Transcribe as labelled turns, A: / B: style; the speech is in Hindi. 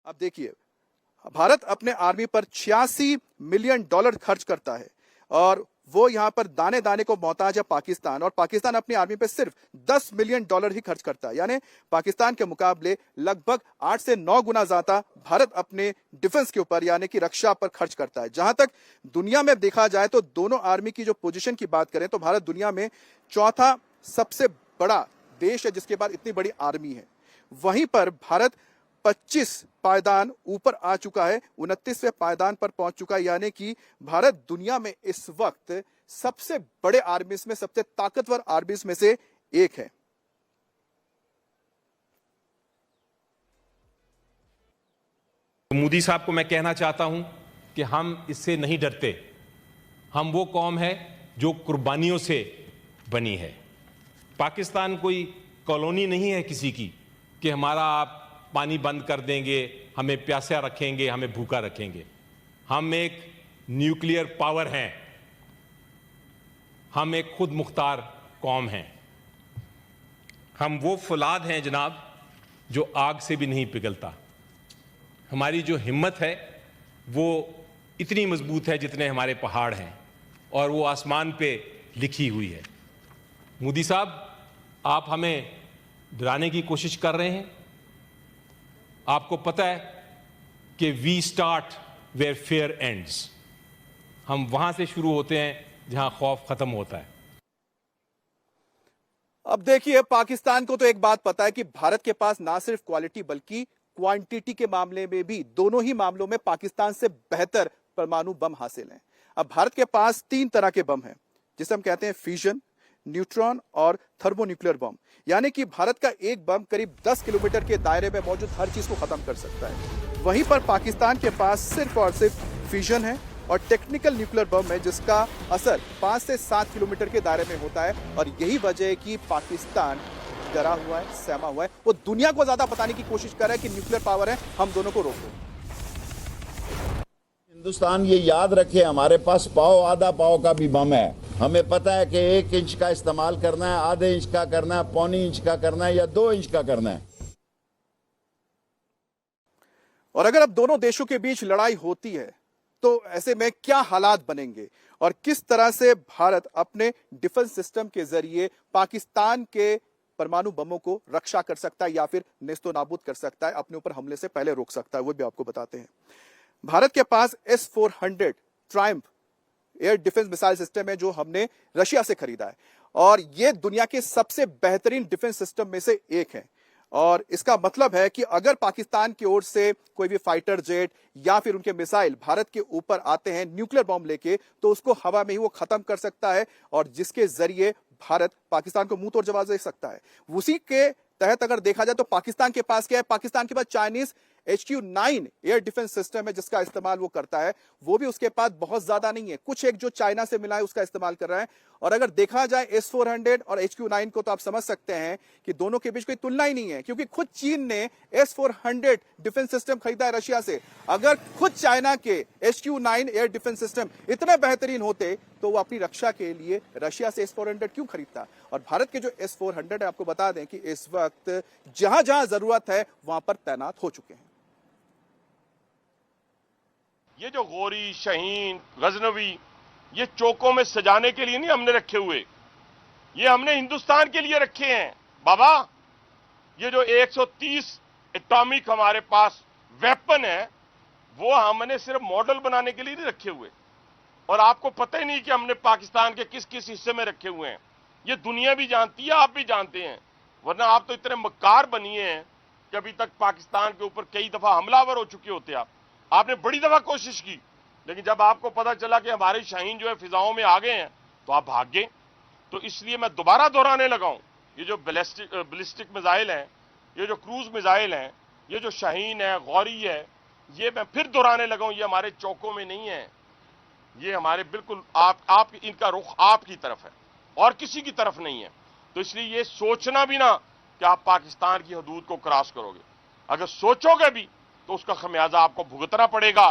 A: अब देखिए, भारत अपने आर्मी पर $86 मिलियन खर्च करता है और वो यहां पर दाने दाने को मोहताज है पाकिस्तान, और पाकिस्तान अपनी आर्मी पे सिर्फ $10 मिलियन ही खर्च करता है। यानी पाकिस्तान के मुकाबले लगभग 8 से 9 गुना ज्यादा भारत अपने डिफेंस के ऊपर यानी कि रक्षा पर खर्च करता है। जहां तक दुनिया में देखा जाए तो दोनों आर्मी की जो पोजीशन की बात करें तो भारत दुनिया में चौथा सबसे बड़ा देश है जिसके बाद इतनी बड़ी आर्मी है। वहीं पर भारत 25 पायदान ऊपर आ चुका है, 29वें पायदान पर पहुंच चुका है। यानी कि भारत दुनिया में इस वक्त सबसे बड़े आर्मीज में, सबसे ताकतवर आर्मीज में से एक है।
B: मोदी साहब को मैं कहना चाहता हूं कि हम इससे नहीं डरते। हम वो कौम है जो कुर्बानियों से बनी है। पाकिस्तान कोई कॉलोनी नहीं है किसी की कि हमारा आप पानी बंद कर देंगे, हमें प्यासा रखेंगे, हमें भूखा रखेंगे। हम एक न्यूक्लियर पावर हैं, हम एक खुद मुख्तार कौम हैं। हम वो फौलाद हैं जनाब जो आग से भी नहीं पिघलता। हमारी जो हिम्मत है वो इतनी मजबूत है जितने हमारे पहाड़ हैं, और वो आसमान पे लिखी हुई है। मोदी साहब, आप हमें डराने की कोशिश कर रहे हैं। आपको पता है कि we start where fair ends. हम वहां से शुरू होते हैं जहां खौफ खत्म होता है।
A: अब देखिए, पाकिस्तान को तो एक बात पता है कि भारत के पास ना सिर्फ क्वालिटी बल्कि क्वांटिटी के मामले में भी, दोनों ही मामलों में पाकिस्तान से बेहतर परमाणु बम हासिल हैं। अब भारत के पास 3 तरह के बम हैं जिसे हम कहते हैं फ्यूजन, न्यूट्रॉन और थर्मोन्यूक्लियर बम। यानी कि भारत का एक बम करीब 10 किलोमीटर के दायरे में मौजूद हर चीज को खत्म कर सकता है। वहीं पर पाकिस्तान के पास सिर्फ और सिर्फ फ्यूजन है और टेक्निकल न्यूक्लियर बम है जिसका असर 5 से 7 किलोमीटर के दायरे में होता है। और यही वजह है कि पाकिस्तान डरा हुआ है, सहमा हुआ है। वो दुनिया को ज्यादा बताने की कोशिश कर रहा है कि न्यूक्लियर पावर है, हम दोनों को रोको।
C: हिंदुस्तान ये याद रखे, हमारे पास पाव आधा पाव का भी बम है। हमें पता है कि 1 इंच का इस्तेमाल करना है, आधे इंच का करना है, पौनी इंच का करना है या 2 इंच का करना है।
A: और अगर अब दोनों देशों के बीच लड़ाई होती है तो ऐसे में क्या हालात बनेंगे और किस तरह से भारत अपने डिफेंस सिस्टम के जरिए पाकिस्तान के परमाणु बमों को रक्षा कर सकता है या फिर नेस्तो नाबूद कर सकता है, अपने ऊपर हमले से पहले रोक सकता है, वो भी आपको बताते हैं। भारत के पास S-400 Triumph air defence missile system है जो हमने रशिया से खरीदा है, और यह दुनिया के सबसे बेहतरीन डिफेंस सिस्टम में से एक है। और इसका मतलब है कि अगर पाकिस्तान की ओर से कोई भी फाइटर जेट या फिर उनके मिसाइल भारत के ऊपर आते हैं न्यूक्लियर बॉम्ब लेके, तो उसको हवा में ही वो खत्म कर सकता है, और जिसके जरिए भारत पाकिस्तान को मुंह तोड़ जवाब दे सकता है। उसी के तहत अगर देखा जाए तो पाकिस्तान के पास क्या है? पाकिस्तान के पास Chinese HQ-9 air defence system है जिसका इस्तेमाल वो करता है। वो भी उसके पास बहुत ज्यादा नहीं है, कुछ एक जो चाइना से मिला है उसका इस्तेमाल कर रहा है। और अगर देखा जाए S-400 और HQ-9 को, तो आप समझ सकते हैं कि दोनों के बीच कोई तुलना ही नहीं है, क्योंकि खुद चीन ने S-400 डिफेंस सिस्टम खरीदा है रशिया से। अगर खुद चाइना के HQ-9 एयर डिफेंस सिस्टम इतने बेहतरीन होते तो वो अपनी रक्षा के लिए रशिया से S-400 क्यों खरीदता? और भारत के जो S-400 है, आपको बता दें कि इस वक्त जहां जहां जरूरत है वहां पर तैनात हो चुके हैं।
D: ये जो गौरी, शहीन, गजनवी, ये चौकों में सजाने के लिए नहीं हमने रखे हुए, ये हमने हिंदुस्तान के लिए रखे हैं बाबा। ये जो 130 एटॉमिक हमारे पास वेपन है वो हमने सिर्फ मॉडल बनाने के लिए नहीं रखे हुए, और आपको पता ही नहीं कि हमने पाकिस्तान के किस किस हिस्से में रखे हुए हैं। ये दुनिया भी जानती है, आप भी जानते हैं, वरना आप तो इतने मक्कार बनिए हैं कि अभी तक पाकिस्तान के ऊपर कई दफा हमलावर हो चुके होते। आपने बड़ी दफा कोशिश की, लेकिन जब आपको पता चला कि हमारे शाहीन जो है फिजाओं में आ गए हैं तो आप भाग गए। तो इसलिए मैं दोबारा दोहराने लगा हूं, ये जो बैलिस्टिक मिसाइल हैं, ये जो क्रूज मिसाइल हैं, ये जो शाहीन है, गौरी है, ये मैं फिर दोहराने लगा हूं, ये हमारे चौकों में नहीं है, ये हमारे बिल्कुल आप इनका रुख आपकी तरफ है और किसी की तरफ नहीं है। तो इसलिए ये सोचना भी ना कि आप पाकिस्तान की हदूद को क्रॉस करोगे, अगर सोचोगे भी तो उसका खमियाजा आपको भुगतना पड़ेगा।